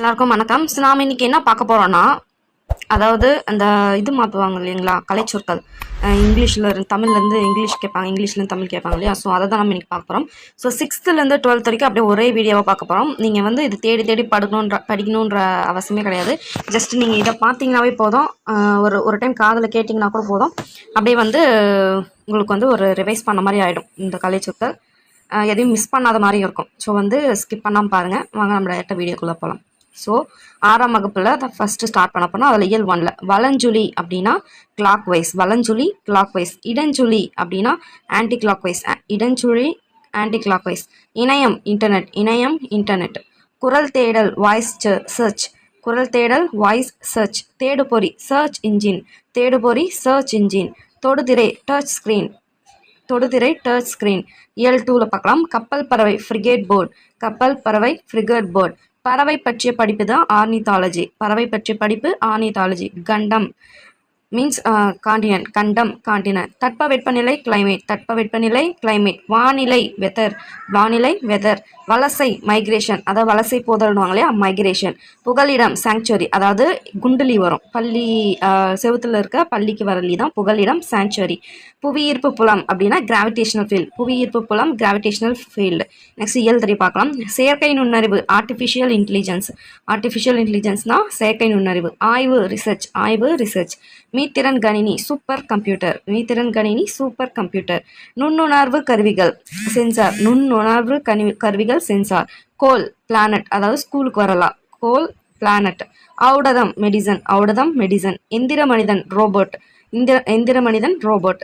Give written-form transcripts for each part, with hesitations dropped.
எல்லாருக்கும் வணக்கம். நாம இன்னைக்கு என்ன பார்க்க போறோம்னா, அதாவது அந்த இது மாற்றுவாங்க இல்லைங்களா, கலைச்சொற்கள். இங்கிலீஷில் தமிழ்லேருந்து இங்கிலீஷ் கேட்பாங்க, இங்கிலீஷ்லேருந்து தமிழ் கேட்பாங்க இல்லையா. ஸோ அதை தான் நம்ம இன்னைக்கு பார்க்க போகிறோம். ஸோ 6th-லேருந்து 12th வரைக்கும் அப்படியே ஒரே வீடியோவை பார்க்க போகிறோம். நீங்கள் வந்து இது தேடி தேடி படிக்கணுன்ற அவசியமே கிடையாது. ஜஸ்ட் நீங்கள் இதை பார்த்தீங்கன்னாவே போதும். ஒரு டைம் காதில் கேட்டிங்கன்னா கூட போதும். அப்படியே வந்து உங்களுக்கு வந்து ஒரு ரிவைஸ் பண்ண மாதிரி ஆகிடும் இந்த கலைச்சொற்கள். எதையும் மிஸ் பண்ணாத மாதிரி இருக்கும். ஸோ வந்து ஸ்கிப் பண்ணாமல் பாருங்கள். வாங்க நம்ம டேரெக்டாக வீடியோக்குள்ளே போகலாம். ஸோ 6ஆம் வகுப்பில் ஃபஸ்ட்டு ஸ்டார்ட் பண்ண போனால் அதில் இயல் 1ல் வலஞ்சுழி அப்படின்னா கிளாக் வைஸ், வலஞ்சுழி கிளாக் வைஸ். இடஞ்சுழி அப்படின்னா ஆன்டி கிளாக் வைஸ், இடஞ்சுழி ஆன்டி கிளாக் வைஸ். இணையம் இன்டர்நெட், இணையம் இன்டர்நெட். குரல் தேடல் வாய்ஸ் சர்ச், குரல் தேடல் வாய்ஸ் சர்ச். தேடுபொறி சர்ச் இன்ஜின், தேடுபொறி சர்ச் இன்ஜின். தொடுதிரை டச் ஸ்க்ரீன், தொடுதிரை டச் ஸ்க்ரீன். இயல் 2ல் பார்க்கலாம். கப்பல் பறவை ஃப்ரிகேட் போர்ட், கப்பல் பறவை ஃப்ரிகேட் போர்ட். பறவை பற்றிய படிப்பு தான் ஆர்னித்தாலஜி, பறவை பற்றிய படிப்பு ஆர்னித்தாலஜி. கண்டம் மீன்ஸ் காண்டினென்ட், கண்டம் காண்டினென்ட். தட்பவெப்பநிலை கிளைமேட், தட்பவெப்பநிலை கிளைமேட். வானிலை வெதர், வானிலை வெதர். வலசை மைக்ரேஷன், அதாவது வலசை போதல்னுவாங்க இல்லையா, மைக்ரேஷன். புகலிடம் சாங்சுவரி, அதாவது குண்டலி வரும் பள்ளி செவுத்தில் இருக்க பள்ளிக்கு வரலி தான் புகலிடம் சாங்சுவரி. புவியீர்ப்பு புலம் அப்படின்னா கிராவிடேஷனல் ஃபீல்டு, புவியீர்ப்பு புலம் கிராவிடேஷனல் ஃபீல்டு. நெக்ஸ்ட் இயல் 3 பார்க்கலாம். செயற்கை நுண்ணறிவு ஆர்டிஃபிஷியல் இன்டெலிஜென்ஸ், ஆர்டிஃபிஷியல் இன்டெலிஜென்ஸ்னா செயற்கை நுண்ணறிவு. ஆய்வு ரிசர்ச், ஆய்வு ரிசர்ச். மீத்திறன் கணினி சூப்பர் கம்ப்யூட்டர், மீத்திறன் கணினி சூப்பர் கம்ப்யூட்டர். நுண்ணுணர்வு கருவிகள் சென்சார், நுண்ணுணர்வு கருவிகள் சென்சார். கோல் பிளானட், அதாவது ஸ்கூலுக்கு வரலாம், கோல் பிளானட். ஔடதம் மெடிசன், ஔடதம் மெடிசன். எந்திர மனிதன் ரோபோட், எந்திர மனிதன் ரோபோட்.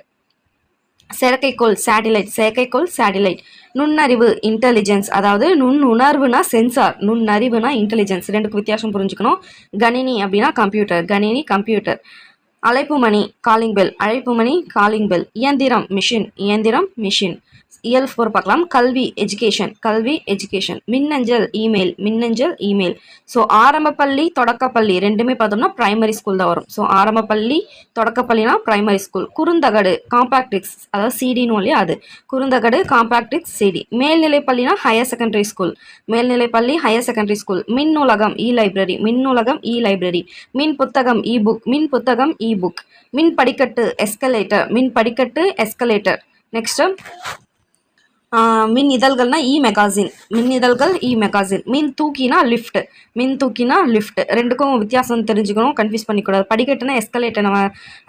செயற்கைக்கோள் சேட்டிலைட், செயற்கைக்கோள் சேட்டிலைட். நுண்ணறிவு இன்டெலிஜென்ஸ், அதாவது நுண்ணுணர்வுனா சென்சார், நுண்ணறிவுனா இன்டெலிஜென்ஸ். ரெண்டுக்கு வித்தியாசம் புரிஞ்சுக்கணும். கணினி அப்படின்னா கம்ப்யூட்டர், கணினி கம்ப்யூட்டர். அழைப்புமணி காலிங் பெல், அழைப்புமணி காலிங் பெல். இயந்திரம் மிஷின், இயந்திரம் மிஷின். இயல் 4 பார்க்கலாம். கல்வி எஜுகேஷன், கல்வி எஜுகேஷன். மின்னஞ்சல் இமெயில், மின்னஞ்சல் இமெயில். ஸோ ஆரம்பப்பள்ளி தொடக்கப்பள்ளி ரெண்டுமே பார்த்தோம்னா பிரைமரி ஸ்கூல் தான் வரும். ஸோ ஆரம்பப்பள்ளி தொடக்கப்பள்ளினா பிரைமரி ஸ்கூல். குறுந்தகடு காம்பாக்டிக்ஸ், அதாவது சிடின்னு இல்லையா அது, குறுந்தகடு காம்பாக்டிக்ஸ் சிடி. மேல்நிலைப்பள்ளினா ஹையர் செகண்டரி ஸ்கூல், மேல்நிலைப்பள்ளி ஹையர் செகண்டரி ஸ்கூல். மின் நூலகம் இ லைப்ரரி, மின் நூலகம் இ லைப்ரரி. மின் புத்தகம் இ புக், மின் புத்தகம் இ புக். மின் படிக்கட்டு எஸ்கலேட்டர், மின் படிக்கட்டு எஸ்கலேட்டர். நெக்ஸ்ட் மின் இதழ்கள்னா இ மெகாசின், மின் இதழ்கள் இ மெகாசின். மின் தூக்கினா லிஃப்ட், மின் தூக்கினா லிஃப்ட். ரெண்டுக்கும் வித்தியாசம் தெரிஞ்சுக்கணும், கன்ஃபியூஸ் பண்ணிக்கூடாது. படிக்கட்டுனா எஸ்கலேட்டர், நம்ம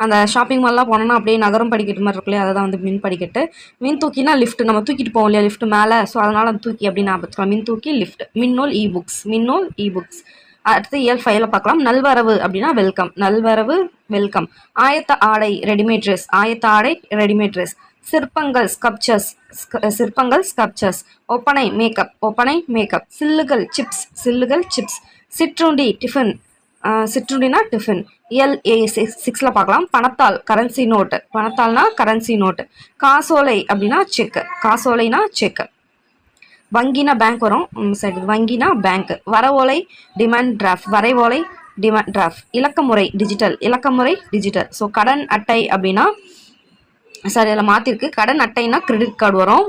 அந்த ஷாப்பிங் மால்லாம் போனோம்னா அப்படியே நகரம் படிக்கட்டு மாதிரி இருக்குல்லையா, அதை தான் வந்து மின் படிக்கட்டு. மின் தூக்கினா லிஃப்ட், நம்ம தூக்கிட்டு போவோம் இல்லையா லிஃப்ட் மேலே, ஸோ அதனால் அந்த தூக்கி அப்படின்னு ஞாபகம். மின் தூக்கி லிஃப்ட். மின்னூல் இ புக்ஸ், மின்னூல் இ புக்ஸ். அடுத்து இயல் 5ல் பார்க்கலாம். நல்வரவு அப்படின்னா வெல்கம், நல்வரவு வெல்கம். ஆயத்த ஆடை ரெடிமேட் ட்ரெஸ், ஆயத்த ஆடை ரெடிமேட் ட்ரெஸ். சிற்பங்கள் ஸ்கல்ப்சர்ஸ், சிற்பங்கள் ஸ்கல்ப்சர்ஸ். ஒப்பனை மேக்கப், ஒப்பனை மேக்கப். சில்லுகள் சிப்ஸ், சில்லுகள் சிப்ஸ். சிற்றுண்டி டிஃபன், சிற்றுண்டினா டிஃபன். இயல் 6ல் பார்க்கலாம். பணத்தால் கரன்சி நோட்டு, பணத்தால்னா கரன்சி நோட்டு. காசோலை அப்படின்னா செக், காசோலைனா செக். வங்கினா பேங்க் வரும் சரி, வங்கினா பேங்க். வரவோலை டிமாண்ட் டிராஃப்ட், வரைவோலை டிமாண்ட் டிராஃப்ட். இலக்கமுறை டிஜிட்டல், இலக்கமுறை டிஜிட்டல். ஸோ கடன் அட்டை அப்படின்னா சரி அதில் மாற்றிருக்கு. கடன் அட்டைனா கிரெடிட் கார்டு வரும்,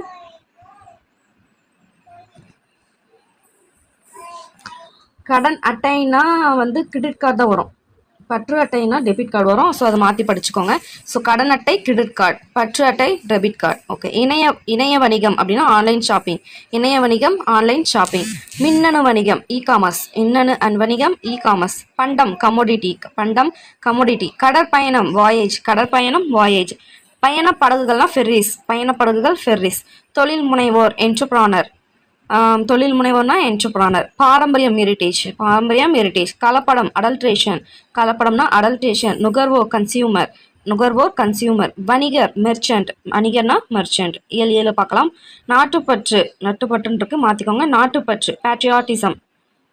கடன் அட்டைனா வந்து கிரெடிட் கார்டு தான் வரும். பற்று அட்டைனா டெபிட் கார்டு வரும். ஸோ அதை மாற்றி படிச்சுக்கோங்க. ஸோ கடன் அட்டை கிரெடிட் கார்டு, பற்று அட்டை டெபிட் கார்டு. ஓகே. இணைய வணிகம் அப்படின்னா ஆன்லைன் ஷாப்பிங், இணைய வணிகம் ஆன்லைன் ஷாப்பிங். மின்னணு வணிகம் இ காமர்ஸ், மின்னணு வணிகம் இ காமர்ஸ். பண்டம் கமோடிட்டி, பண்டம் கமோடிட்டி. கடற்பயணம் வாயேஜ், கடற்பயணம் வாயேஜ். பயண படகுகள்னா ஃபெர்ரிஸ், பயண படகுகள் ஃபெர்ரிஸ். தொழில் முனைவோர் என்டர்பிரானர், தொழில் முனைவோர்னா என்டர்பிரானர். பாரம்பரியம் ஹெரிட்டேஜ், பாரம்பரியம் ஹெரிட்டேஜ். கலப்படம் அடல்ட்ரேஷன், கலப்படம்னா அடல்ட்ரேஷன். நுகர்வோர் கன்சியூமர், நுகர்வோர் கன்சியூமர். வணிகர் மெர்ச்சன்ட், வணிகர்னா மெர்ச்சன்ட். இயல் 7 பார்க்கலாம். நாட்டுப்பற்று, நட்டுப்பற்றுன்னு இருக்கு மாற்றிக்கோங்க. நாட்டுப்பற்று பேட்ரியாட்டிசம்,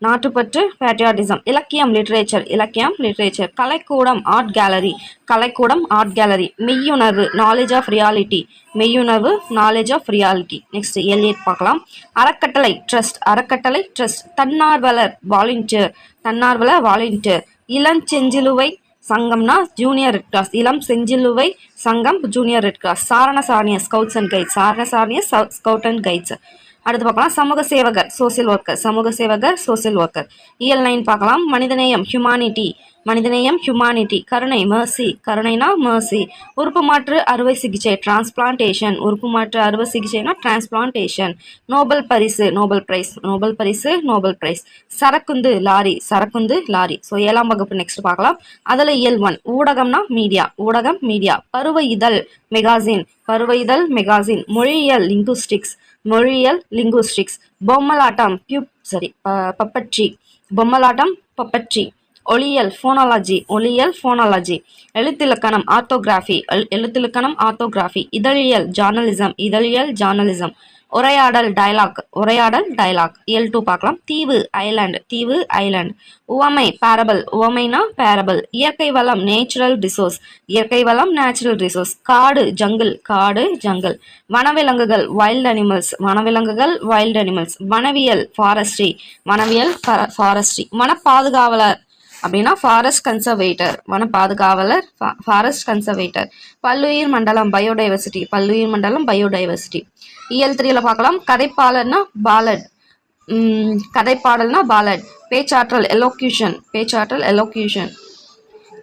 நாட்டுப்பற்று பேட்ரியாட்டிசம். இலக்கியம் லிட்ரேச்சர், இலக்கியம் லிட்ரேச்சர். கலைக்கூடம் ஆர்ட் கேலரி, கலைக்கூடம் ஆர்ட் கேலரி. மெய்யுணர்வு நாலேஜ் ஆஃப் ரியாலிட்டி, மெய்யுணர்வு நாலேஜ் ஆஃப் ரியாலிட்டி. நெக்ஸ்ட் இயல் 8 பார்க்கலாம். அறக்கட்டளை ட்ரஸ்ட், அறக்கட்டளை ட்ரஸ்ட். தன்னார்வலர் வாலண்டியர், தன்னார்வலர் வாலண்டியர். இளஞ்செஞ்சிலுவை சங்கம்னா ஜூனியர் ரெட் கிராஸ், இளம் செஞ்சிலுவை சங்கம் ஜூனியர் ரெட் கிராஸ். சாரண சாரணிய ஸ்கவுட்ஸ் அண்ட் கைட்ஸ், சாரண சாரணிய ஸ்கவுட் அண்ட் கைட்ஸ். அடுத்து பார்க்கலாம் சமூக சேவகர் சோசியல் ஒர்க்கர், சமூக சேவகர் சோசியல் ஒர்க்கர். இயல் 9 பார்க்கலாம் மனிதநேயம் ஹியூமானிட்டி, மனிதநேயம் ஹியூமானிட்டி. கருணை மர்சி, கருணைனா மர்சி. உறுப்பு மாற்று அறுவை சிகிச்சை டிரான்ஸ்பிளான்டேஷன், உறுப்பு மாற்று அறுவை சிகிச்சைனா டிரான்ஸ்பிளான்டேஷன். நோபல் பரிசு நோபல் பிரைஸ், நோபல் பரிசு நோபல் பிரைஸ். சரக்குந்து லாரி, சரக்குந்து லாரி. ஸோ 7ஆம் வகுப்பு நெக்ஸ்ட் பார்க்கலாம். அதில் இயல் 1 ஊடகம்னா மீடியா, ஊடகம் மீடியா. பருவ இதழ் மெகாசின், பருவ இதழ் மெகாசின். மொழியியல் லிங்குஸ்டிக்ஸ், மொழியியல் லிங்குஸ்டிக்ஸ். பொம்மலாட்டம் பப்பட்ரி, பொம்மலாட்டம் பப்பட்ரி. ஒளியியல் ஃபோனாலஜி, ஒளியியல் ஃபோனாலஜி. எழுத்திலக்கணம் ஆர்த்தோகிராஃபி, எழுத்திலக்கணம் ஆர்த்தோகிராஃபி. இதழியல் ஜார்னலிசம், இதழியல் ஜார்னலிசம். உரையாடல் டயலாக், உரையாடல் டயலாக். இயல் 2 பார்க்கலாம். தீவு ஐலாண்ட், தீவு ஐலாண்ட். உவமை பேரபிள், உவமைனா பேரபிள். இயற்கை வளம் நேச்சுரல் ரிசோர்ஸ், இயற்கை வளம் நேச்சுரல் ரிசோர்ஸ். காடு ஜங்கிள், காடு ஜங்கிள். வனவிலங்குகள் வைல்ட் அனிமல்ஸ், வனவிலங்குகள் வைல்ட் அனிமல்ஸ். வனவியல் ஃபாரஸ்ட்ரி, வனவியல் ஃபாரஸ்ட்ரி. வனப்பாதுகாவலர் அப்படின்னா ஃபாரஸ்ட் கன்சர்வேட்டர், வன பாதுகாவலர் ஃபாரஸ்ட் கன்சர்வேட்டர். பல்லுயிர் மண்டலம் பயோடைவர்சிட்டி, பல்லுயிர் மண்டலம் பயோடைவர்சிட்டி. இயல் 3ல பார்க்கலாம். கதைப்பாளர்னா பாலட், கதைப்பாடல்னா பாலட். பேச்சாற்றல் எலோக்யூஷன், பேச்சாற்றல் எலோக்யூஷன்.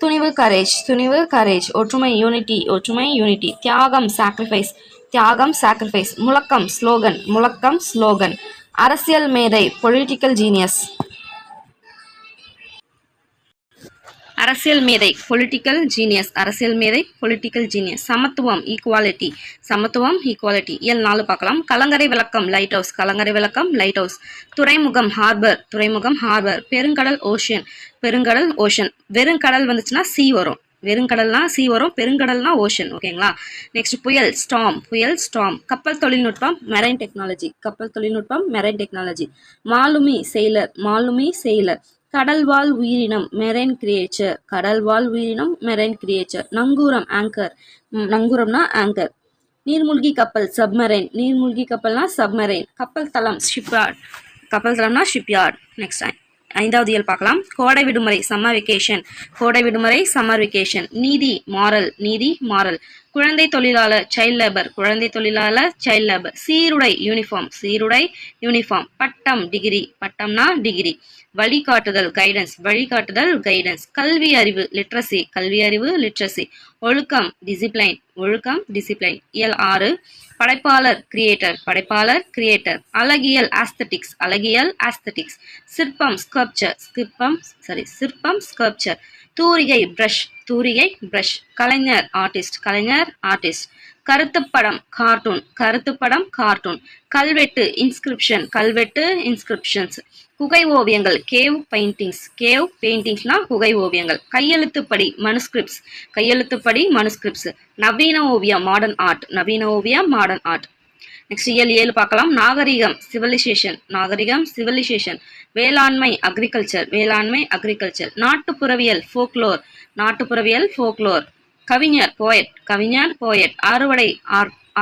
துணிவு கரேஜ், துணிவு கரேஜ். ஒற்றுமை யூனிட்டி, ஒற்றுமை யூனிட்டி. தியாகம் சாக்ரிஃபைஸ், தியாகம் சாக்ரிஃபைஸ். முழக்கம் ஸ்லோகன், முழக்கம் ஸ்லோகன். அரசியல் மேதை பொலிட்டிக்கல் ஜீனியஸ், அரசியல் மேதை பொலிட்டிக்கல் ஜீனியஸ், அரசியல் மேதை பொலிட்டிக்கல் ஜீனியஸ். சமத்துவம் ஈக்குவாலிட்டி, சமத்துவம் ஈக்குவாலிட்டி. இயல் 4 பார்க்கலாம். கலங்கரை விளக்கம் லைட் ஹவுஸ், கலங்கரை விளக்கம் லைட் ஹவுஸ். துறைமுகம் ஹார்பர், துறைமுகம் ஹார்பர். பெருங்கடல் ஓஷன், பெருங்கடல் ஓஷன். வெறுங்கடல் வந்துச்சுன்னா சி வரும், வெறுங்கடல்னா சி வரும், பெருங்கடல்னா ஓஷன். ஓகேங்களா. நெக்ஸ்ட் புயல் ஸ்டார்ம், புயல் ஸ்டார்ம். கப்பல் தொழில்நுட்பம் மெரைன் டெக்னாலஜி, கப்பல் தொழில்நுட்பம் மெரைன் டெக்னாலஜி. மாலுமி செயலர், மாலுமி செயலர். கடல்வாழ் உயிரினம் மெரைன் கிரியேச்சர், கடல்வாழ் உயிரினம் மெரைன் கிரியேச்சர். நங்கூரம் ஆங்கர், நங்கூரம்னா ஆங்கர். நீர்மூழ்கி கப்பல் சப்மரைன், நீர்மூழ்கி கப்பல்னா சப்மரைன். கப்பல் தளம் ஷிப்யார்ட், கப்பல் தளம்னா ஷிப்யார்ட். நெக்ஸ்ட் 5வது இயல் பார்க்கலாம். கோடை விடுமுறை சம்மர் வெக்கேஷன், கோடை விடுமுறை சம்மர் வெக்கேஷன். நீதி மாரல், நீதி மாரல். குழந்தை தொழிலாளர் சைல்ட் லேபர், குழந்தை தொழிலாளர் சைல்ட் லேபர். சீருடை யூனிஃபார்ம், சீருடை யூனிஃபார்ம். பட்டம் டிகிரி, பட்டம்னா டிகிரி. வழிகாட்டுதல் கைடன்ஸ், வழிகாட்டுதல் கைடன்ஸ். கல்வி அறிவு லிட்ரஸி, கல்வி அறிவு லிட்ரஸி. ஒழுக்கம் டிசிப்ளைன், ஒழுக்கம் டிசிப்ளைன். இயல் 6 படைப்பாளர் கிரியேட்டர், படைப்பாளர் கிரியேட்டர். அழகியல் ஆஸ்தட்டிக்ஸ், அழகியல் ஆஸ்தட்டிக்ஸ். சிற்பம் ஸ்கல்ப்சர், சிற்பம் ஸ்கல்ப்சர். தூரிகை பிரஷ், தூரிகை பிரஷ். கலைஞர் ஆர்டிஸ்ட், கலைஞர் ஆர்டிஸ்ட். கருத்துப்படம் கார்ட்டூன், கருத்துப்படம் கார்ட்டூன். கல்வெட்டு இன்ஸ்கிரிப்ஷன், கல்வெட்டு இன்ஸ்கிரிப்ஷன்ஸ். குகை ஓவியங்கள் கேவ் பெயிண்டிங்ஸ், கேவ் பெயிண்டிங்ஸ்னா குகை ஓவியங்கள். கையெழுத்துப்படி மனுஸ்கிரிப்ட்ஸ், கையெழுத்துப்படி மனுஸ்கிரிப்ட்ஸ். நவீன ஓவியம் மாடர்ன் ஆர்ட், நவீன ஓவியம் மாடர்ன் ஆர்ட். நெக்ஸ்ட் இயல் 7 பார்க்கலாம். நாகரிகம் சிவிலைசேஷன், நாகரிகம் சிவிலைசேஷன். வேளாண்மை அக்ரிகல்ச்சர், வேளாண்மை அக்ரிகல்ச்சர். நாட்டுப்புறவியல் ஃபோக்லோர், நாட்டுப்புறவியல் ஃபோக்லோர். கவிஞர் போயட், கவிஞர் போயட். அறுவடை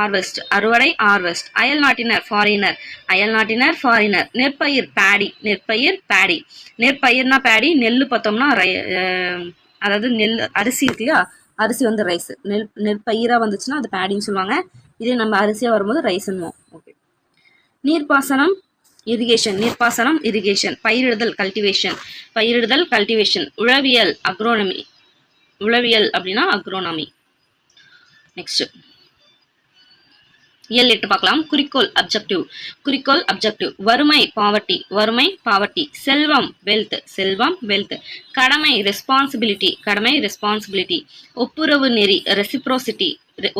ஆர்வெஸ்ட், அறுவடை ஆர்வெஸ்ட். அயல் நாட்டினர் ஃபாரினர், அயல் நாட்டினர் ஃபாரினர். நெற்பயிர் பேடி, நெற்பயிர் பேடி. நெற்பயிர்னா பேடி, நெல் பார்த்தோம்னா அதாவது நெல் அரிசி இருக்கு இல்லையா, அரிசி வந்து ரைஸ். நெற்பயிரா வந்துச்சுன்னா அது பேடின்னு சொல்லுவாங்க. இதே நம்ம அரிசியா வரும்போது ரைஸ்ன்னுவோம். ஓகே. நீர்ப்பாசனம் இரிகேஷன், நீர்ப்பாசனம் இரிகேஷன். பயிரிடுதல் கல்டிவேஷன், பயிரிடுதல் கல்டிவேஷன். உழவியல் அக்ரோனமி, உளவியல் அப்படின்னா அக்ரோனமி. நெக்ஸ்ட் இயல் 8 பார்க்கலாம். குறிக்கோள் அப்ஜெக்டிவ், குறிக்கோள் அப்ஜெக்டிவ். வறுமை பாவர்ட்டி, வறுமை பாவர்ட்டி. செல்வம் வெல்த், செல்வம் வெல்த். கடமை ரெஸ்பான்சிபிலிட்டி, கடமை ரெஸ்பான்சிபிலிட்டி. ஒப்புரவு நெறி ரெசிப்ரோசிட்டி,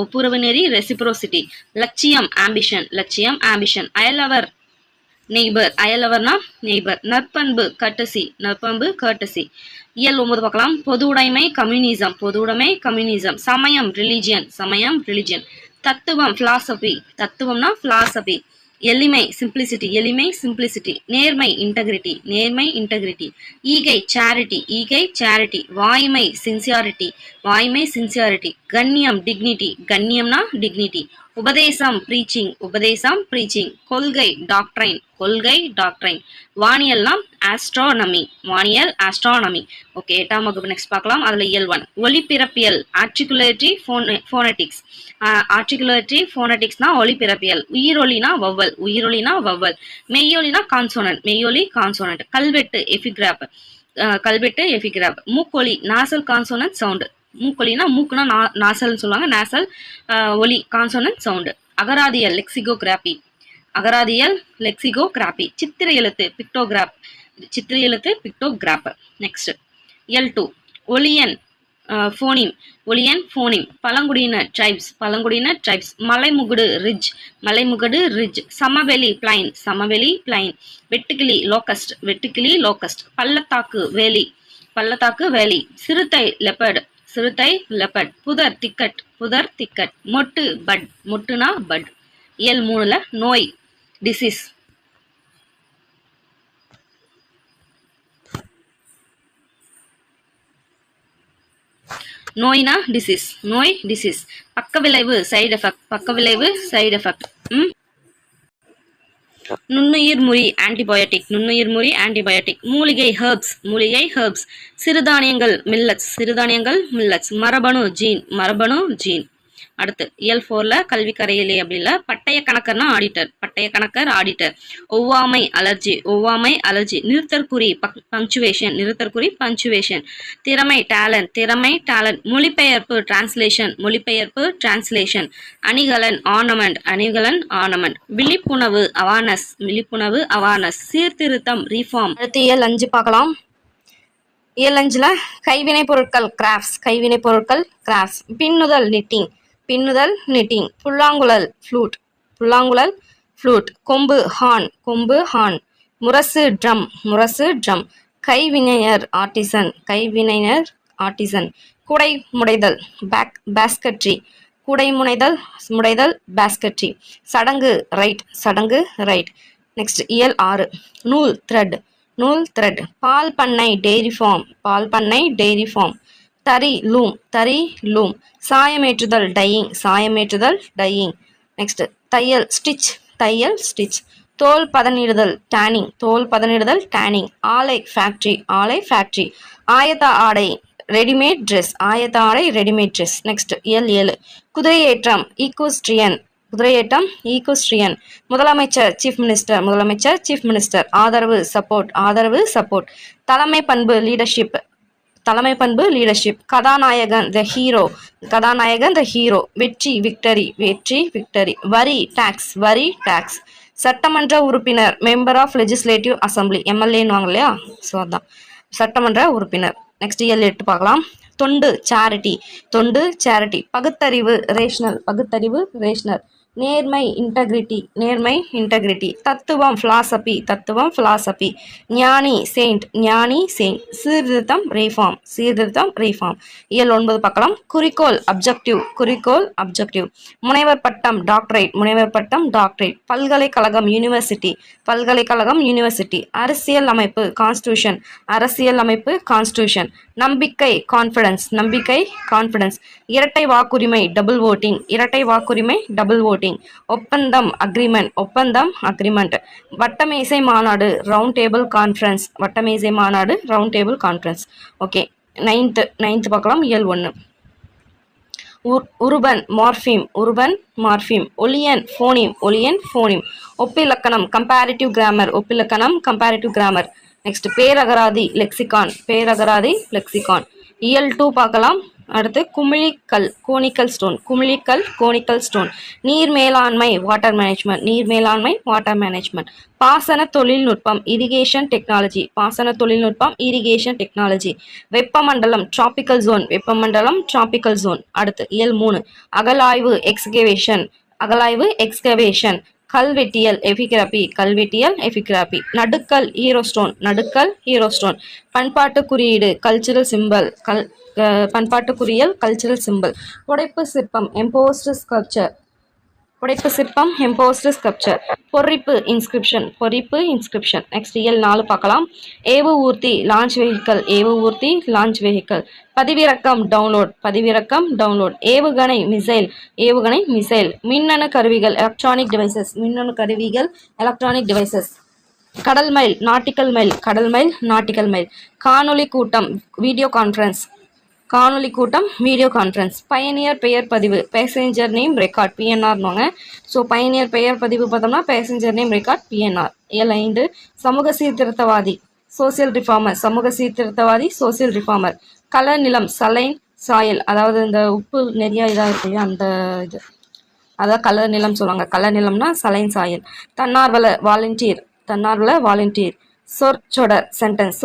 ஒப்புரவு நெறி ரெசிப்ரோசிட்டி. லட்சியம் ஆம்பிஷன், லட்சியம் ஆம்பிஷன். அயலவர் நெய்பர், அயலவர்னா நெய்பர். நற்பண்பு கர்ட்டசி, நற்பண்பு கர்ட்டசி. இயல் 9 பார்க்கலாம். பொது உடைமை கம்யூனிசம், பொது உடைமை கம்யூனிசம். சமயம் ரிலிஜியன், சமயம் ரிலிஜியன். தத்துவம் பிலாசபி, தத்துவம்னா பிலாசபி. எளிமை சிம்பிளிசிட்டி, எளிமை சிம்பிளிசிட்டி. நேர்மை இன்டெகிரிட்டி, நேர்மை இன்டெகிரிட்டி. ஈகை சேரிட்டி, ஈகை சேரிட்டி. வாய்மை சின்சியாரிட்டி, வாய்மை சின்சியாரிட்டி. கண்ணியம் டிக்னிட்டி, கண்ணியம்னா டிக்னிட்டி. உபதேசம் preaching, உபதேசம் preaching. கொள்கை doctrine, கொள்கை doctrine. வானியல்னா astronomy, வானியல் astronomy. ஓகே, 8ஆம் வகுப்பு நெக்ஸ்ட் பார்க்கலாம். அதுல இயல் 1 ஒலிபிறப்பியல் articulatory phonetics. articulatory phoneticsனா ஒலிபிறப்பியல். உயிரொலினா வவ்வல், உயிரொலினா வவ்வல். மெய்யொலினா கான்சோனன்ட், மெய்யொலி கான்சோனன்ட். கல்வெட்டு எபிகிராப், கல்வெட்டு எபிகிராப். மூக்கொலி நாசல் கான்சோனன்ட் சவுண்ட், மூக்கொலினா மூக்குனா நாசல்னு சொல்லுவாங்க, நாசல் ஒலி கான்சோனன்ட் சவுண்டு. அகராதியல் லெக்சிகோகிராபி, அகராதியல் லெக்சிகோகிராபி. சித்திர எழுத்து பிக்டோகிராப், சித்திர எழுத்து பிக்டோகிராப். நெக்ஸ்ட் எல் 2 ஒலியன் ஃபோனிம், ஒலியன் ஃபோனிம். பழங்குடியினர் ட்ரைப்ஸ், பழங்குடியினர் ட்ரைப்ஸ். மலைமுகுடு ரிட்ஜ், மலைமுகடு ரிட்ஜ். சமவெளி பிளைன், சமவெளி பிளைன். வெட்டுக்கிளி லோக்கஸ்ட், வெட்டுக்கிளி லோக்கஸ்ட். பள்ளத்தாக்கு வேலி, பள்ளத்தாக்கு வேலி. சிறுத்தை லெப்பர்டு, சிறுத்தை லெப்பர்ட். புதர் திக்கட், புதர் திக்கட். மொட்டு பட், மொட்டுனா பட். இயல் 3ல நோய் டிசீஸ், நோய்னா டிசீஸ், நோய் டிசீஸ். பக்கவிளைவு சைடு எஃபெக்ட், பக்கவிளைவு சைடு எஃபெக்ட். நுண்ணுயிர் முறி ஆன்டிபயோட்டிக், நுண்ணுயிர் முறி ஆன்டிபயோட்டிக். மூலிகை ஹெர்ப்ஸ், மூலிகை ஹெர்ப்ஸ். சிறுதானியங்கள் மில்லட்ஸ், சிறுதானியங்கள் மில்லட்ஸ். மரபணு ஜீன், மரபணு ஜீன். அடுத்து இயல் 4ல கல்வி கரையிலே அப்படி இல்லை. பட்டய கணக்கர்னா ஆடிட்டர், பட்டய கணக்கர் ஆடிட்டர். ஒவ்வாமை அலர்ஜி, ஒவ்வாமை அலர்ஜி. நிறுத்தற்குறி பங்க்சுவேஷன், நிறுத்தற்குறி பங்க்சுவேஷன். திறமை டேலண்ட், திறமை டேலண்ட். மொழிபெயர்ப்பு டிரான்ஸ்லேஷன், மொழிபெயர்ப்பு டிரான்ஸ்லேஷன். அணிகலன் ஆர்னமெண்ட், அணிகலன் ஆர்னமெண்ட். விழிப்புணர்வு அவார்னஸ், விழிப்புணர்வு அவார்னஸ். சீர்திருத்தம் ரீஃபார்ம். அடுத்து இயல் 5 பார்க்கலாம். இயல் 5ல கைவினை பொருட்கள் கிராஃப்ட்ஸ், கைவினை பொருட்கள் கிராஃப்ட்ஸ். பின்னுதல் நிட்டிங், பின்னுதல் நிட்டிங். புல்லாங்குழல் ஃப்ளூட், புல்லாங்குழல் ஃப்ளூட். கொம்பு ஹார்ன், கொம்பு ஹார்ன். முரசு ட்ரம், முரசு ட்ரம். கைவினைஞர் ஆர்டிசன், கைவினைஞர் ஆர்டிசன். குடை முடைதல் பாஸ்கட்ரி, குடை முனைதல் முடைதல் பாஸ்கட்ரி. சடங்கு ரைட், சடங்கு ரைட். நெக்ஸ்ட் இயல் 6 நூல் த்ரெட், நூல் த்ரெட். பால் பண்ணை டெய்ரி ஃபார்ம், பால் பண்ணை டெய்ரி ஃபார்ம். தறி லூம், தறி லூம். சாயமேற்றுதல் டையிங், சாயமேற்றுதல் டையிங். நெக்ஸ்ட் தையல் ஸ்டிச், தையல் ஸ்டிச். தோல் பதனிடுதல் டேனிங், தோல் பதனிடுதல் டேனிங். ஆலை ஃபேக்ட்ரி, ஆலை ஃபேக்ட்ரி. ஆயத்த ஆடை ரெடிமேட் ட்ரெஸ், ஆயத்த ஆடை ரெடிமேட் ட்ரெஸ். நெக்ஸ்ட் இயல் 7 குதிரையேற்றம் ஈக்குவஸ்ட்ரியன், குதிரையேற்றம் ஈக்குவஸ்ட்ரியன். முதலமைச்சர் சீஃப் மினிஸ்டர், முதலமைச்சர் சீஃப் மினிஸ்டர். ஆதரவு சப்போர்ட், ஆதரவு சப்போர்ட். தலைமை பண்பு லீடர்ஷிப், தலைமை பண்பு லீடர்ஷிப். கதாநாயகன் த ஹீரோ, கதாநாயகன் த ஹீரோ. வெற்றி விக்டரி, வெற்றி விக்டரி. வரி டாக்ஸ், வரி டாக்ஸ். சட்டமன்ற உறுப்பினர் மெம்பர் ஆஃப் லெஜிஸ்லேட்டிவ் அசம்பிளி, எம்எல்ஏன்னு வாங்க இல்லையா, ஸோ அதான் சட்டமன்ற உறுப்பினர். நெக்ஸ்ட் இயல் 8 பார்க்கலாம். தொண்டு சேரிட்டி, தொண்டு சேரிட்டி. பகுத்தறிவு ரேஷனல், பகுத்தறிவு ரேஷனல். நேர்மை இன்டெகிரிட்டி, நேர்மை இன்டெகிரிட்டி. தத்துவம் பிலாசபி, தத்துவம் பிலாசபி. ஞானி செயின்ட், ஞானி செயின்ட். சீர்திருத்தம் ரீஃபார்ம், சீர்திருத்தம் ரீஃபார்ம். இயல் 9 பார்க்கலாம். குறிக்கோள் அப்ஜெக்டிவ், குறிக்கோள் அப்ஜெக்டிவ். முனைவர் பட்டம் டாக்டரேட், முனைவர் பட்டம் டாக்டரேட். பல்கலைக்கழகம் யூனிவர்சிட்டி, பல்கலைக்கழகம் யூனிவர்சிட்டி. அரசியல் அமைப்பு கான்ஸ்டியூஷன், அரசியல் அமைப்பு கான்ஸ்டியூஷன். நம்பிக்கை கான்ஃபிடன்ஸ், நம்பிக்கை கான்ஃபிடன்ஸ். இரட்டை வாக்குரிமை டபுள் ஓட்டிங், இரட்டை வாக்குரிமை டபுள் ஓட்டிங். ஒப்பந்தம் அக்ரிமெண்ட், ஒப்பந்தம் அக்ரிமெண்ட். வட்டமேசை மாநாடு ரவுண்ட் டேபிள் கான்ஃபரன்ஸ், வட்டமேசை மாநாடு round table conference. Okay, 9th பார்க்கலாம். இயல் 1 உருபன் மார்ஃபிம், உருபன் மார்ஃபிம். ஒலியன் ஃபோனிம், ஒலியன் ஃபோனிம். ஒப்பிலக்கணம் கம்பேரிட்டிவ் கிராமர், ஒப்பிலக்கணம் கம்பேரிட்டிவ் கிராமர். நெக்ஸ்ட் பேரகராதி லெக்சிகான், பேரகராதி லெக்சிகான். இயல் 2 பார்க்கலாம். அடுத்து குமிழிக்கல் கோனிக்கல் ஸ்டோன், குமிழிக்கல் கோனிக்கல் ஸ்டோன். நீர் மேலாண்மை வாட்டர் மேனேஜ்மெண்ட், நீர் மேலாண்மை வாட்டர் மேனேஜ்மெண்ட். பாசன தொழில்நுட்பம் இரிகேஷன் டெக்னாலஜி, பாசன தொழில்நுட்பம் இரிகேஷன் டெக்னாலஜி. வெப்பமண்டலம் டிராபிக்கல் ஜோன், வெப்பமண்டலம் டிராபிக்கல் ஜோன். அடுத்து இயல் 3 அகலாய்வு எக்ஸ்கவேஷன், அகலாய்வு எக்ஸ்கவேஷன். கல்வெட்டியல் எபிகிராபி, கல்வெட்டியல் எபிகிராபி. நடுக்கல் ஹீரோஸ்டோன், நடுக்கல் ஹீரோஸ்டோன். பண்பாட்டு குறியீடு கல்ச்சுரல் சிம்பல், பண்பாட்டு குறியல் கல்ச்சுரல் சிம்பல். புடைப்பு சிற்பம் எம்போஸ்டு ஸ்கல்ப்சர், புடைப்பு சிற்பம் எம்போஸ்டு ஸ்கல்ப்சர். பொறிப்பு இன்ஸ்கிரிப்ஷன். பொறிப்பு இன்ஸ்கிரிப்ஷன். நெக்ஸ்ட் இயல் 4 பார்க்கலாம். ஏவு ஊர்தி லான்ச் வெஹிக்கல். ஏவு ஊர்தி லான்ச் வெஹிக்கல். பதிவிறக்கம் டவுன்லோட். பதிவிறக்கம் டவுன்லோட். ஏவுகணை மிசைல். ஏவுகணை மிசைல். மின்னணு கருவிகள் எலக்ட்ரானிக் டிவைசஸ். மின்னணு கருவிகள் எலக்ட்ரானிக் டிவைசஸ். கடல் மைல் நாட்டிக்கல் மைல். கடல் மைல் நாட்டிக்கல் மைல். காணொளி கூட்டம் வீடியோ கான்ஃபரன்ஸ். காணொலி கூட்டம் வீடியோ கான்ஃபரன்ஸ். பயணியர் பெயர் பதிவு பேசஞ்சர் நேம் ரெக்கார்ட் பிஎன்ஆர்னுவாங்க. ஸோ பயணியர் பெயர் பதிவு பார்த்தோம்னா பேசஞ்சர் நேம் ரெக்கார்ட் பிஎன்ஆர். இயல் 5 சமூக சீர்திருத்தவாதி சோசியல் ரிஃபார்மர். சமூக சீர்திருத்தவாதி சோசியல் ரிஃபார்மர். கலர் நிலம் சலைன் சாயல், அதாவது இந்த உப்பு நிறைய இதாக இருக்கு இல்லையா அந்த இது, அதாவது கலர் நிலம் சொல்லுவாங்க. கலர் நிலம்னா சலைன் சாயல். தன்னார்வலர் வாலண்டியர். தன்னார்வலர் வாலண்டியர். சொற்சொடர் சென்டென்ஸ்.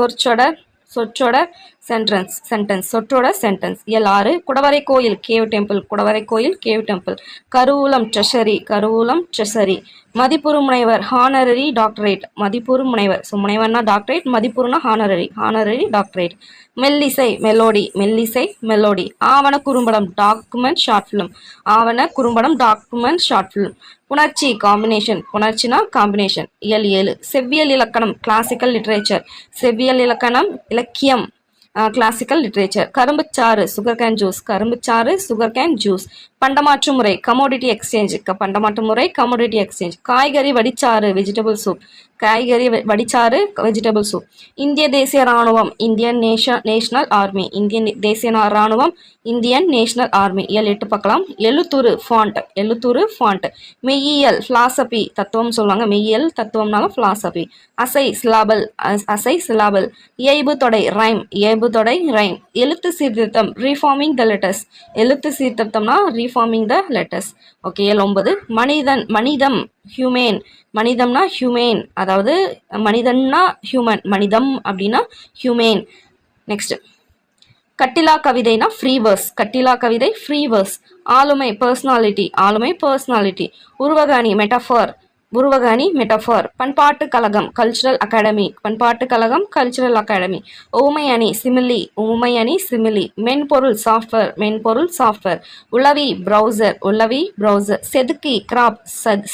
சொற்றொடர் சென்டென்ஸ். சொற்றொடர் சென்டென்ஸ். இயல் 6 குடவரை கோயில் கேவ் டெம்பிள். குடவரை கோயில் கேவ் டெம்பிள். கருவூலம் ட்ரெஷரி. கருவூலம் ட்ரெஷரி. மதிப்புறு முனைவர் ஹானரரி டாக்டரேட். மதிப்புறு முனைவர். ஸோ முனைவர்னா டாக்டரேட், மதிப்புறுனா ஹானரரி. Honorary doctorate. மெல்லிசை மெலோடி. மெல்லிசை மெலோடி. ஆவண குறும்படம் டாக்குமெண்ட் ஷார்ட் ஃபிலிம். ஆவண குறும்படம் டாக்குமெண்ட் ஷார்ட் ஃபிலிம். புணர்ச்சி காம்பினேஷன். புணர்ச்சினா காம்பினேஷன். இயல் 7 செவ்வியல் இலக்கணம் கிளாசிக்கல் லிட்ரேச்சர். செவ்வியல் இலக்கணம் இலக்கியம் classical literature. கரும்புச்சாறு sugar cane juice. கரும்புச்சாறு சுகர் கேன் ஜூஸ். பண்டமாற்று முறை கமோடிட்டி எக்ஸ்சேஞ்ச். பண்டமாற்று முறை கமோடிட்டி எக்ஸ்சேஞ்ச். காய்கறி வடிச்சாறு வெஜிடபிள் சூப். காய்கறி வடிச்சாறு வெஜிடபிள் சூப். இந்திய தேசிய இராணுவம் இந்தியன் நேஷனல் ஆர்மி. இந்தியன் தேசிய இராணுவம் இந்தியன் நேஷனல் ஆர்மி. இயல் 8 பார்க்கலாம். எழுத்துரு ஃபாண்ட். எழுத்துரு ஃபாண்ட். மெய்யியல் பிலாசபி தத்துவம் சொல்லுவாங்க. மெய்யியல் தத்துவம்னாலும் பிலாசபி. அசை சிலாபல். அசை சிலாபல். இயைபு தொடை ரைம். இயைபு தொடை ரைம். எழுத்து சீர்திருத்தம் ரீஃபார்மிங் த லெட்டர்ஸ். எழுத்து சீர்திருத்தம்னா ரீஃபார்மிங் த லெட்டர்ஸ். ஓகே. இயல் 9 மனிதம் ஹியூமேன். மனிதம்னா ஹியூமேன், அதாவது மனிதன்னா ஹியூமன், மனிதம் அப்படின்னா ஹியூமேன். நெக்ஸ்ட் கட்டிலா கவிதைனா ஃப்ரீ வேர்ஸ். கட்டிலா கவிதை ஃப்ரீ வேர்ஸ். ஆளுமை பர்சனாலிட்டி. ஆளுமை பர்சனாலிட்டி. உருவகாணி மெட்டஃபர். உருவகாணி மெட்டஃபர். பண்பாட்டு கழகம் கல்ச்சுரல் அகாடமி. பண்பாட்டு கழகம் கல்ச்சுரல் அகாடமி. ஊமை அணி சிமிலி. ஊமை அணி சிமிலி. மென்பொருள் சாஃப்ட்வேர். மென்பொருள் சாஃப்ட்வேர். உளவி ப்ரௌசர். உளவி ப்ரௌசர். செதுக்கி கிராப்.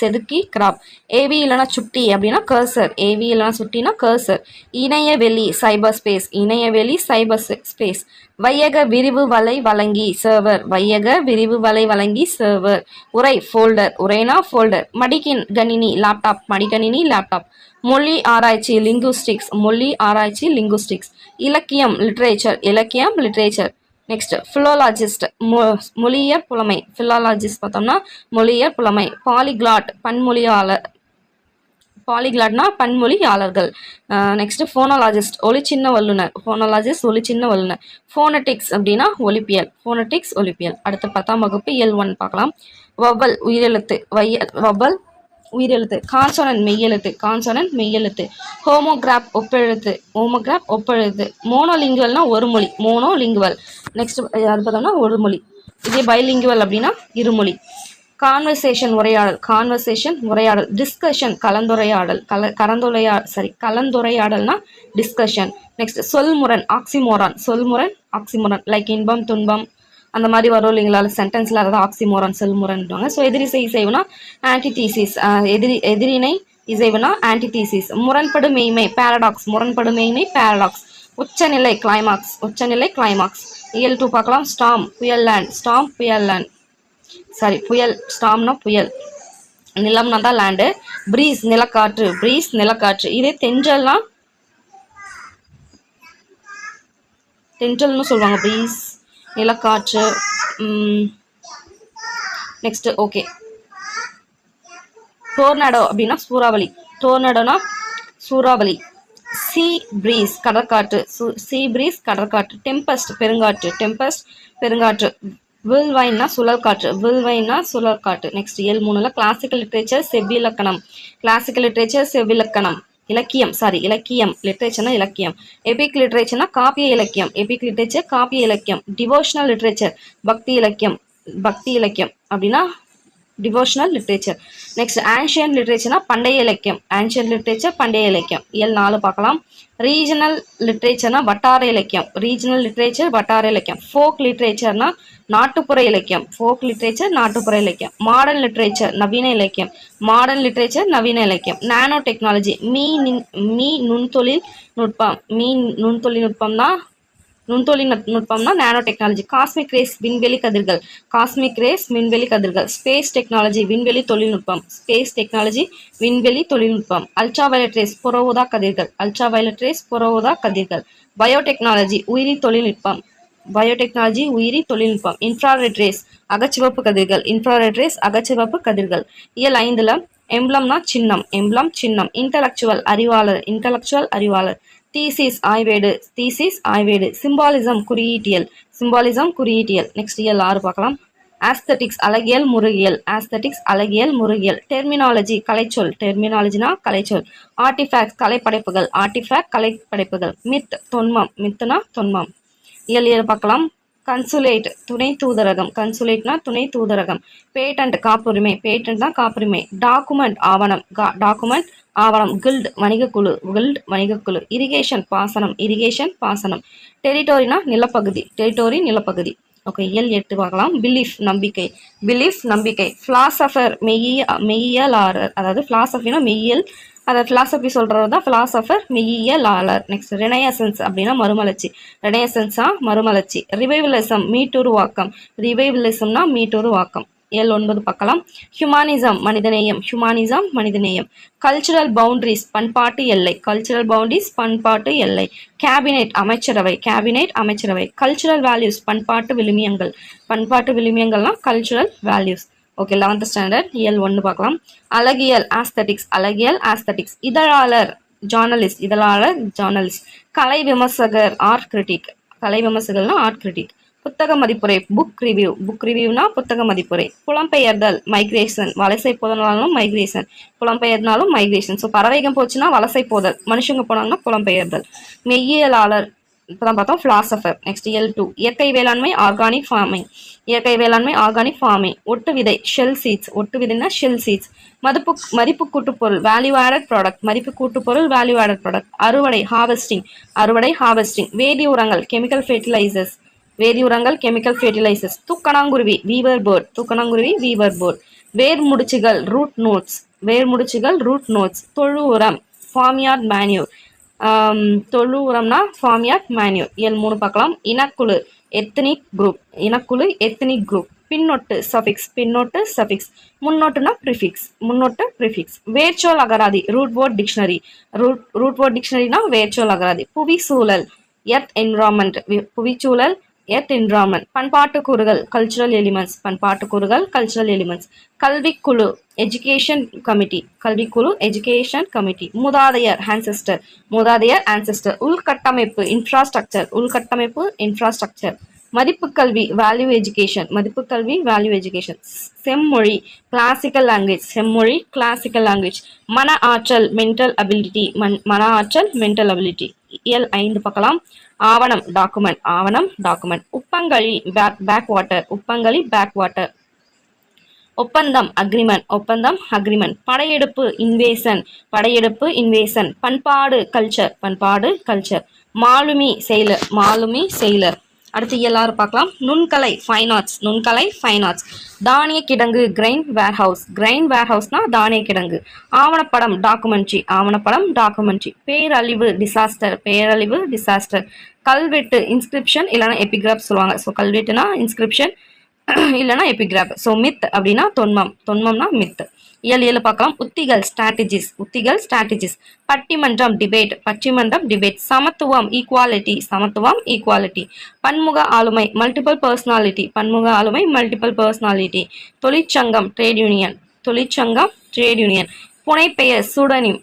செதுக்கி கிராப். ஏவி இல்லைனா சுட்டி அப்படின்னா கர்சர். ஏவி இல்லைனா சுட்டினா கர்சர். இணையவெளி சைபர் ஸ்பேஸ். இணையவெளி சைபர் ஸ்பேஸ். வையக விரிவு வலை வழங்கி சர்வர். வையக விரிவு வலை வழங்கி சர்வர். உரை ஃபோல்டர். உரைனா ஃபோல்டர். மடிக்கின் கணினி லேப்டாப். மடிக்கணினி லேப்டாப். மொழி ஆராய்ச்சி லிங்குஸ்டிக்ஸ். மொழி ஆராய்ச்சி லிங்குஸ்டிக்ஸ். இலக்கியம் லிட்ரேச்சர். இலக்கியம் லிட்ரேச்சர். நெக்ஸ்ட் ஃபிலோலாஜிஸ்ட் மொழியியற் புலமை. ஃபிலோலாஜிஸ்ட் பார்த்தோம்னா மொழியியற் புலமை. பாலிகிளாட் பன்மொழியாளர். பாலிகிளாட்னா பன்மொழியாளர்கள். நெக்ஸ்ட் ஃபோனோலாஜிஸ்ட் ஒலிச்சின்ன வல்லுனர். ஃபோனோலாஜிஸ்ட் ஒலிச்சின்ன வல்லுனர். ஃபோனட்டிக்ஸ் அப்படின்னா ஒலிப்பியல். ஃபோனட்டிக்ஸ் ஒலிப்பியல். அடுத்து 10ஆம் வகுப்பு இயல் 1 பார்க்கலாம். வவ்வல் உயிரெழுத்து. வவ்வல் உயிரெழுத்து. கான்சோனன்ட் மெய்யெழுத்து. கான்சோனன்ட் மெய்யெழுத்து. ஹோமோகிராப் ஒப்பெழுத்து. ஹோமோகிராப் ஒப்பெழுத்து. மோனோலிங்குவல்னா ஒரு மொழி. மோனோலிங்குவல். நெக்ஸ்ட் அது பார்த்தோம்னா ஒரு மொழி. இதே பைலிங்குவல் அப்படின்னா இருமொழி. கான்வர்சேஷன் உரையாடல். கான்வர்சேஷன் உரையாடல். டிஸ்கஷன் கலந்துரையாடல். கலந்துரையாடல்னா டிஸ்கஷன். நெக்ஸ்ட் சொல்முரண் ஆக்சிமோரான். சொல்முரண் ஆக்சிமோரான். லைக் இன்பம் துன்பம் அந்த மாதிரி வரும் இல்லைங்களா சென்டென்ஸ்ல, அதாவது ஆக்சிமோரான் சொல்முரன்வாங்க. ஸோ எதிரிசை இசைவுனா ஆன்டிதீசிஸ். எதிரினை இசைவுனா ஆன்டிதீசிஸ். முரண்படு மெய்மை பேரடாக்ஸ். முரண்படு மெய்மை பேரடாக்ஸ். உச்சநிலை கிளைமாக்ஸ். உச்சநிலை கிளைமாக்ஸ். இயல் 2 பார்க்கலாம். ஸ்டாம் புயல் லேண்ட். ஸ்டாம் புயல் லேண்ட். சாரி புயல். ஸ்டாம்னா புயல். நிலம்னா தான் லேண்டு. பிரீஸ் நிலக்காற்று. பிரீஸ் நிலக்காற்று. இதே தென்றல்னா தென்றல்னு சொல்லுவாங்க. பிரீஸ் நிலக்காற்று. Next okay. டோர்னாடோ அப்படின்னா சூறாவளி. டோர்னாடோனா சூறாவளி. சி பிரீஸ் கடற்காற்று. சி பிரீஸ் கடற்காற்று. டெம்பஸ்ட் பெருங்காற்று. டெம்பஸ்ட் பெருங்காற்று. வில்வைன்னா சுழற்காற்று. வில்வைன்னா சுழற்காற்று. நெக்ஸ்ட் இயல் 3ல கிளாசிக்கல் லிட்ரேச்சர் செவ்விலக்கணம். கிளாசிக்கல் லிட்ரேச்சர் செவ்விலக்கணம். இலக்கியம் இலக்கியம். லிட்ரேச்சர்னா இலக்கியம். எபிக் லிட்ரேச்சர்னா காப்பிய இலக்கியம். எபிக் லிட்ரேச்சர் காப்பிய இலக்கியம். டிவோஷனல் லிட்ரேச்சர் பக்தி இலக்கியம். பக்தி இலக்கியம் அப்படின்னா டிவோஷனல் லிட்ரேச்சர். நெக்ஸ்ட் ஆன்ஷியன்ட் லிட்ரேச்சர்னா பண்டைய இலக்கியம். ஆன்ஷியன்ட் லிட்ரேச்சர் பண்டைய இலக்கியம். இயல் 4 பார்க்கலாம். ரீஜனல் லிட்ரேச்சர்னா வட்டார இலக்கியம். ரீஜனல் லிட்ரேச்சர் வட்டார இலக்கியம். ஃபோக் லிட்ரேச்சர்னா நாட்டுப்புற இலக்கியம். ஃபோக் லிட்ரேச்சர் நாட்டுப்புற இலக்கியம். மாடர்ன் லிட்ரேச்சர் நவீன இலக்கியம். மாடர்ன் லிட்ரேச்சர் நவீன இலக்கியம். நானோ டெக்னாலஜி மீ நுண்தொழில் நுட்பம். நுண்தொழில்நுட்பம்னா நானோ டெக்னாலஜி. காஸ்மிக் ரேஸ் விண்வெளி கதிர்கள். காஸ்மிக் ரேஸ் விண்வெளி கதிர்கள். ஸ்பேஸ் டெக்னாலஜி விண்வெளி தொழில்நுட்பம். ஸ்பேஸ் டெக்னாலஜி விண்வெளி தொழில்நுட்பம். அல்ட்ரா வயலட் ரேஸ் புற ஊதா கதிர்கள். அல்ட்ரா வயலட் ரேஸ் புற ஊதா கதிர்கள். பயோடெக்னாலஜி உயிரி தொழில்நுட்பம். பயோடெக்னாலஜி உயிரி தொழில்நுட்பம். இன்ஃப்ராரெட் ரேஸ் அகச்சிவப்பு கதிர்கள். இன்ஃப்ராரெட் ரேஸ் அகச்சிவப்பு கதிர்கள். இயல் 5ல எம்ப்ளம்னா சின்னம். எம்ப்ளம் சின்னம். இன்டலெக்சுவல் அறிவாளர். இன்டலெக்சுவல் அறிவாளர். தீசிஸ் ஆய்வேடு. தீசிஸ் ஆய்வேடு. சிம்பாலிசம் குறியீட்டியல். சிம்பாலிசம் குறியீட்டியல். நெக்ஸ்ட் இயல் 6 பார்க்கலாம். ஆஸ்தட்டிக்ஸ் அழகியல் முருகியல். ஆஸ்தட்டிக்ஸ் அழகியல் முருகியல். டெர்மினாலஜி கலைச்சொல். டெர்மினாலஜினா கலைச்சொல். ஆர்டிஃபேக்ட்ஸ் கலைப்படைப்புகள். ஆர்டிஃபேக்ட் கலைப்படைப்புகள். மித் தொன்மம். மித்துனா தொன்மம். இயல் 7 பார்க்கலாம். கன்சுலேட் துணை தூதரகம். கன்சுலேட்னா துணை தூதரகம். பேட்டன்ட் காப்புரிமை. பேட்டன்ட்னா காப்புரிமை. டாக்குமெண்ட் ஆவணம். டாக்குமெண்ட் ஆவணம். கில்ட் வணிகக்குழு. கில்ட் வணிகக்குழு. இரிகேஷன் பாசனம். இரிகேஷன் பாசனம். டெரிட்டோரினா நிலப்பகுதி. டெரிட்டோரி நிலப்பகுதி. ஓகே, இயல் 8 பார்க்கலாம். பிலீஃப் நம்பிக்கை. பிலீஃப் நம்பிக்கை. பிலாசபர் மெய்யியலாளர். அதாவது பிலாசபினா மெய்யியல், அதை பிலாசபி சொல்கிறது தான் பிலாசபர் மெய்யியலாளர். நெக்ஸ்ட் ரெனயசன்ஸ் அப்படின்னா மறுமலர்ச்சி. ரெனயசன்ஸா மறுமலர்ச்சி. ரிவைவலிசம் மீட்டுருவாக்கம். ரிவைவலிசம்னா மீட்டுருவாக்கம். இயல் 9 பார்க்கலாம். ஹியூமானிசம் மனிதநேயம். ஹியூமானிசம் மனிதநேயம். கல்ச்சுரல் பவுண்டரிஸ் பண்பாட்டு எல்லை. கல்ச்சுரல் பவுண்டரிஸ் பண்பாட்டு எல்லை. கேபினெட் அமைச்சரவை. கேபினெட் அமைச்சரவை. கல்ச்சுரல் வேல்யூஸ் பண்பாட்டு விழுமியங்கள். பண்பாட்டு விழுமியங்கள்னா cultural values. Okay, 11th standard இயல் 1 பார்க்கலாம். அழகியல் ஆஸ்தட்டிக்ஸ். அழகியல் ஆஸ்தட்டிக்ஸ். இதழாளர் ஜார்னலிஸ்ட். இதழாளர் ஜார்னலிஸ்ட். கலை விமர்சகர் ஆர்ட் கிரிட்டிக். கலை விமர்சகர்னா ஆர்ட் கிரிட்டிக். புத்தக மதிப்புரை புக் ரிவ்யூ. புக் ரிவ்யூனா புத்தக மதிப்புரை. புலம்பெயர்தல் மைக்ரேஷன். வலசை போதனாலும் மைக்ரேஷன். புலம்பெயர்னாலும் மைக்ரேஷன். ஸோ பறவைகம் போச்சுன்னா வலசை போதல், மனுஷங்க போனாங்கன்னா புலம்பெயர்தல். மெய்யியலாளர் இப்போதான் பார்த்தோம் பிலாசபர். நெக்ஸ்ட் இயல் 2 இயற்கை வேளாண்மை ஆர்கானிக் ஃபார்மிங். இயற்கை வேளாண்மை ஆர்கானிக் ஃபார்மிங். ஒட்டு விதை ஷெல் சீட்ஸ். ஒட்டு விதைனா ஷெல் சீட்ஸ். மதிப்பு கூட்டுப்பொருள் வேல்யூ ஆடட் ப்ராடக்ட். மதிப்பு கூட்டுப்பொருள் வேல்யூ ஆடட் ப்ராடக்ட். அறுவடை ஹார்வெஸ்டிங். அறுவடை ஹார்வெஸ்டிங். வேதி உரங்கள் கெமிக்கல் ஃபெர்டிலைசர்ஸ். வேதி உரங்கள் கெமிக்கல் ஃபெர்டிலைசர்ஸ். தூக்கணாங்குருவி வீவர் பேர்ட். தூக்கணாங்குருவி வீவர் பேர்ட். வேர் முடிச்சுகள் ரூட் நோட்ஸ். வேர் முடிச்சுகள் ரூட் நோட்ஸ். தொழு உரம் ஃபார்ம்யார்ட் மேன்யூர். தொழு உரம்னா ஃபார்ம்யார்ட் மேன்யூர். இயல் 3 பார்க்கலாம். இனக்குழு எத்னிக் குரூப். இனக்குழு எத்னிக் குரூப். பின்னொட்டு சஃபிக்ஸ். பின்னொட்டு சஃபிக்ஸ். முன்னொட்டுனா ப்ரிஃபிக்ஸ். முன்னொட்டு ப்ரிஃபிக்ஸ். வேர்ச்சொல் அகராதி root word dictionary. Root word டிக்ஷனரினா வேர்ச்சொல் அகராதி. புவி சூழல் எர்த் என்விரான்மெண்ட். புவிச்சூழல் எர்த் என்விரான்மெண்ட். பண்பாட்டு கூறுகள் கல்ச்சுரல் எலிமெண்ட்ஸ். பண்பாட்டு கூறுகள் கல்ச்சுரல் எலிமெண்ட்ஸ். கல்விக்குழு எஜுகேஷன் கமிட்டி. கல்விக்குழு எஜுகேஷன் கமிட்டி. மூதாதையர் ஆன்செஸ்டர். மூதாதையர் ஆன்செஸ்டர். உள்கட்டமைப்பு இன்ஃப்ராஸ்ட்ரக்சர். உள்கட்டமைப்பு இன்ஃப்ராஸ்ட்ரக்சர். மதிப்பு கல்வி வேல்யூ எஜுகேஷன். மதிப்பு கல்வி வேல்யூ எஜுகேஷன். செம்மொழி கிளாசிக்கல் லாங்குவேஜ். செம்மொழி கிளாசிக்கல் லாங்குவேஜ். மன ஆற்றல் மென்டல் அபிலிட்டி. மன ஆற்றல் மென்டல் அபிலிட்டி. இயல் 5 பார்க்கலாம். ஆவணம் டாக்குமெண்ட். ஆவணம் டாக்குமெண்ட். உப்பங்கழி பேக் வாட்டர். உப்பங்கழி பேக் வாட்டர். ஒப்பந்தம் அக்ரிமெண்ட். ஒப்பந்தம் அக்ரிமெண்ட். படையெடுப்பு இன்வேஷன். படையெடுப்பு இன்வேஷன். பண்பாடு கல்ச்சர். பண்பாடு கல்ச்சர். மாலுமி செயலர். மாலுமி செயலர். அடுத்து எல்லாரும் பார்க்கலாம். நுண்கலை ஃபைன் ஆர்ட்ஸ். நுண்கலை ஃபைன் ஆர்ட்ஸ். தானிய கிடங்கு கிரைன் வேர்ஹவுஸ். கிரைன் வேர்ஹவுஸ்னா தானிய கிடங்கு. ஆவணப்படம் டாக்குமெண்ட்ரி. ஆவணப்படம் டாக்குமெண்ட்ரி. பேரழிவு டிசாஸ்டர். பேரழிவு டிசாஸ்டர். கல்வெட்டு இன்ஸ்கிரிப்ஷன் இல்லைனா எபிகிராஃப் சொல்லுவாங்க. ஸோ கல்வெட்டுனா இன்ஸ்கிரிப்ஷன் இல்லைனா எபிகிராஃப். ஸோ மித் அப்படின்னா தொன்மம். தொன்மம்னா மித். இயல் 7 பார்க்கலாம். உத்திகள் ஸ்ட்ராட்டஜிஸ். உத்திகள் ஸ்ட்ராட்டஜிஸ். பட்டிமன்றம் டிபேட். பட்டிமன்றம் டிபேட். சமத்துவம் ஈக்குவாலிட்டி. சமத்துவம் ஈக்குவாலிட்டி. பன்முக ஆளுமை மல்டிபிள் பர்சனாலிட்டி. பன்முக ஆளுமை மல்டிபிள் பர்சனாலிட்டி. தொழிற்சங்கம் ட்ரேட் யூனியன். தொழிற்சங்கம் ட்ரேட் யூனியன். புனைப்பெயர் சூடோனிம்.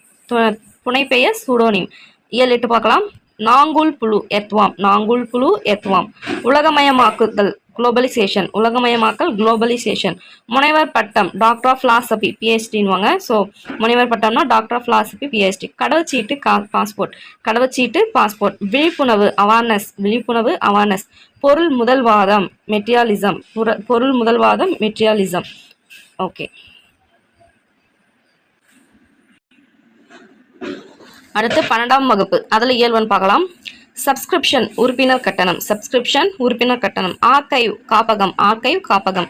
புனைப்பெயர் சூடோனிம். இயல் 8 பார்க்கலாம். நாங்குல் புழு எத்வாம். நாங்குல் புழு எத்வாம். உலகமயமாக்குதல் குளோபலைசேஷன். உலகமயமாக்கல் குளோபலைசேஷன். முனைவர் பட்டம் டாக்டர் ஆஃப் பிலாசபி பிஹெச்டின்வாங்க. ஸோ முனைவர் பட்டம்னா டாக்டர் ஆஃப் பிலாசபி பிஹெச்டி. கடவுச்சீட்டு பாஸ்போர்ட். கடவுச்சீட்டு பாஸ்போர்ட். விழிப்புணர்வு அவேர்னஸ். விழிப்புணர்வு அவேர்னஸ். பொருள் முதல்வாதம் மெட்டீரியலிசம். பொருள் முதல்வாதம் மெட்டீரியலிசம். ஓகே. அடுத்து 12ஆம் வகுப்பு அதில் இயல் 1 பார்க்கலாம். சப்ஸ்கிரிப்ஷன் உறுப்பினர் கட்டணம். சப்ஸ்கிரிப்ஷன் உறுப்பினர் கட்டணம். ஆர்கைவ் காப்பகம். ஆர்கைவ் காப்பகம்.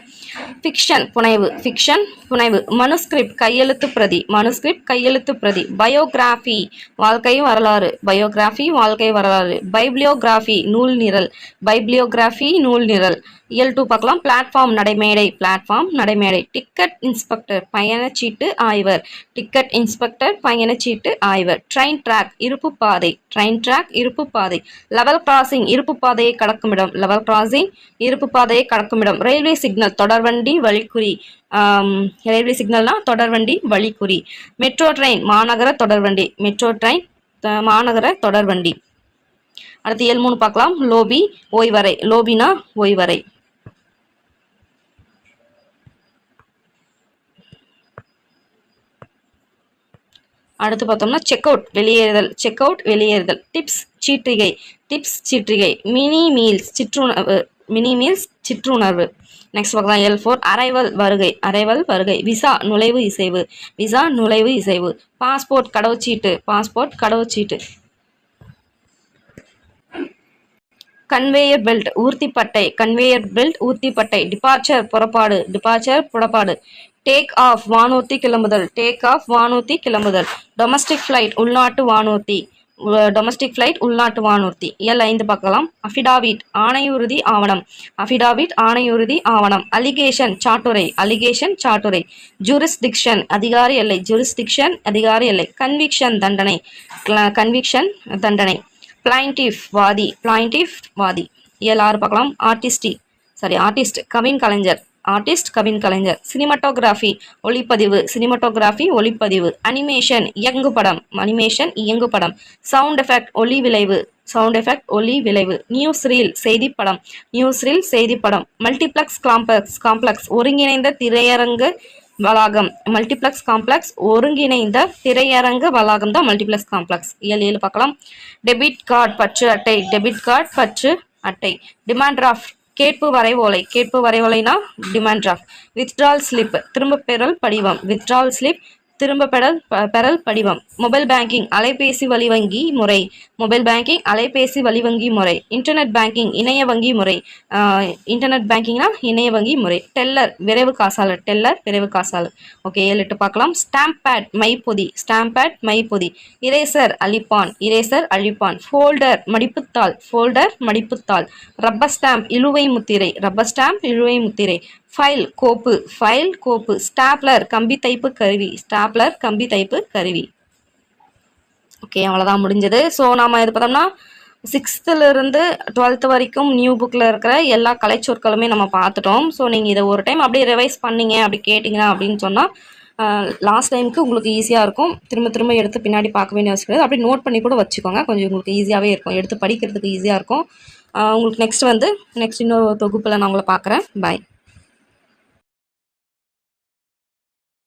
ஃபிக்ஷன் புனைவு. ஃபிக்ஷன் புனைவு. மனுஸ்கிரிப்ட் கையெழுத்து பிரதி. மனுஸ்கிரிப்ட் கையெழுத்து பிரதி. பயோகிராஃபி வாழ்க்கை வரலாறு. பயோகிராஃபி வாழ்க்கை வரலாறு. பைப்ளியோகிராஃபி நூல் நிரல். பைப்ளியோகிராஃபி நூல் நிரல். இயல் 2 பார்க்கலாம். பிளாட்ஃபார்ம் நடைமேடை. பிளாட்ஃபார்ம் நடைமேடை. டிக்கெட் இன்ஸ்பெக்டர் பயணச்சீட்டு ஆய்வர். டிக்கெட் இன்ஸ்பெக்டர் பயணச்சீட்டு ஆய்வர். ட்ரெயின் ட்ராக் இருப்பு பாதை. ட்ரெயின் ட்ராக் இருப்பு பாதை. லெவல் கிராசிங் இருப்பு பாதையை கடக்குமிடம். லெவல் கிராசிங் இருப்பு பாதையை கடக்குமிடம். ரயில்வே சிக்னல் தொடர்வண்டி வழிக்குறி. ரயில்வே சிக்னல்னா தொடர்வண்டி வழிக்குறி. மெட்ரோ ட்ரெயின் மாநகர தொடர்வண்டி. மெட்ரோ ட்ரெயின் மாநகர தொடர்வண்டி. அடுத்து இயல் 3 பார்க்கலாம். லோபி ஓய்வறை. லோபினா ஓய்வறை. அடுத்து பார்த்தோம்னா செக் அவுட் வெளியேறுதல். செக் அவுட் வெளியேறுதல். டிப்ஸ் சீட்டிகை. டிப்ஸ் சீட்டிகை. மினி மீல்ஸ் சிற்றுணவு. மினி மீல்ஸ் சிற்றுணர்வு. நெக்ஸ்ட் பார்க்கலாம் இயல் 4 அரைவல் வருகை. அரைவல் வருகை. விசா நுழைவு இசைவு. விசா நுழைவு இசைவு. பாஸ்போர்ட் கடவுச்சீட்டு. பாஸ்போர்ட் கடவுச்சீட்டு. கன்வேயர் பெல்ட் ஊர்த்திப்பட்டை. கன்வேயர் பெல்ட் ஊர்த்திப்பட்டை. டிபார்ச்சர் புறப்பாடு. டிபார்ச்சர் புறப்பாடு. டேக் ஆஃப் வானூர்தி கிளம்புதல். டேக் ஆஃப் வானூர்தி கிளம்புதல். டொமஸ்டிக் ஃப்ளைட் உள்நாட்டு வானூர்தி. டொமஸ்டிக் ஃப்ளைட் உள்நாட்டு வானூர்தி. இயல் 5 பார்க்கலாம். அஃபிடாவிட் ஆணையுறுதி ஆவணம். அஃபிடாவிட் ஆணையுறுதி ஆவணம். அலிகேஷன் சாட்டுரை. அலிகேஷன் சாட்டுரை. ஜூரிஸ்டிக்ஷன் அதிகார எல்லை. ஜூரிஸ்டிக்ஷன் அதிகார எல்லை. கன்விக்ஷன் தண்டனை. கன்விக்ஷன் தண்டனை. பிளைண்டிஃப் வாதி. பிளைண்டிஃப் வாதி. இயல் 6 பார்க்கலாம். ஆர்டிஸ்ட் கவின் கலைஞர். ஆர்டிஸ்ட் கவின் கலைஞர். சினிமாட்டோகிராஃபி ஒளிப்பதிவு. சினிமாட்டோகிராஃபி ஒளிப்பதிவு. அனிமேஷன் இயங்குபடம். அனிமேஷன் இயங்குபடம். சவுண்ட் எஃபெக்ட் ஒலி விளைவு. சவுண்ட் எஃபெக்ட் ஒலி விளைவு. நியூஸ் ரீல் செய்திப்படம். நியூஸ் ரீல் செய்திப்படம். மல்டிப்ளெக்ஸ் காம்ப்ளெக்ஸ் ஒருங்கிணைந்த திரையரங்கு வளாகம். மல்டிப்ளெக்ஸ் காம்ப்ளெக்ஸ் ஒருங்கிணைந்த திரையரங்கு வளாகம் தான் மல்டிப்ளெக்ஸ் காம்ப்ளெக்ஸ். இயல் 7 பார்க்கலாம். டெபிட் கார்டு பற்று அட்டை. டெபிட் கார்டு பற்று அட்டை. டிமாண்ட் டிராஃப்ட் கேட்பு வரைவோலை. கேட்பு வரைவோலைனா டிமாண்ட் டிராஃப்ட். வித்ட்ரால் ஸ்லிப் திரும்ப பெறல் படிவம். வித்ட்ரால் ஸ்லிப் திரும்ப பெறல் படிவம். மொபைல் பேங்கிங் அலைபேசி வழி வங்கி முறை. மொபைல் பேங்கிங் அலைபேசி வழி வங்கி முறை. இன்டர்நெட் பேங்கிங் இணைய வங்கி முறை. இன்டர்நெட் பேங்கிங்னா இணைய வங்கி முறை. டெல்லர் விரைவு காசாளர். டெல்லர் விரைவு காசாளர். ஓகே 7 பார்க்கலாம். ஸ்டாம்ப் பேட் மைப்பொதி. ஸ்டாம்ப் பேட் மைப்பொதி. இரேசர் அழிப்பான். இரேசர் அழிப்பான். ஃபோல்டர் மடிப்புத்தாள். ஃபோல்டர் மடிப்புத்தாள். ரப்பர் ஸ்டாம்ப் இழுவை முத்திரை. ரப்பர் ஸ்டாம்ப் இழுவை முத்திரை. ஃபைல் கோப்பு. ஃபைல் கோப்பு. ஸ்டாப்லர் கம்பி தைப்பு கருவி. ஸ்டாப்லர் கம்பி தைப்பு கருவி. ஓகே அவ்வளோதான் முடிஞ்சது. ஸோ நாம் இது பார்த்தோம்னா 6th இருந்து 12th வரைக்கும் நியூ புக்கில் இருக்கிற எல்லா கலைச்சொற்களுமே நம்ம பார்த்துட்டோம். ஸோ நீங்கள் இதை ஒரு டைம் அப்படியே ரிவைஸ் பண்ணீங்க அப்படி கேட்டிங்க அப்படின்னு சொன்னால் லாஸ்ட் டைமுக்கு உங்களுக்கு ஈஸியாக இருக்கும். திரும்ப திரும்ப எடுத்து பின்னாடி பார்க்க வேண்டிய அவசியம் கிடையாது. அப்படியே நோட் பண்ணி கூட வச்சுக்கோங்க. கொஞ்சம் உங்களுக்கு ஈஸியாகவே இருக்கும். எடுத்து படிக்கிறதுக்கு ஈஸியாக இருக்கும். உங்களுக்கு நெக்ஸ்ட் இன்னொரு தொகுப்பில் நான் உங்களை பார்க்குறேன். பாய்.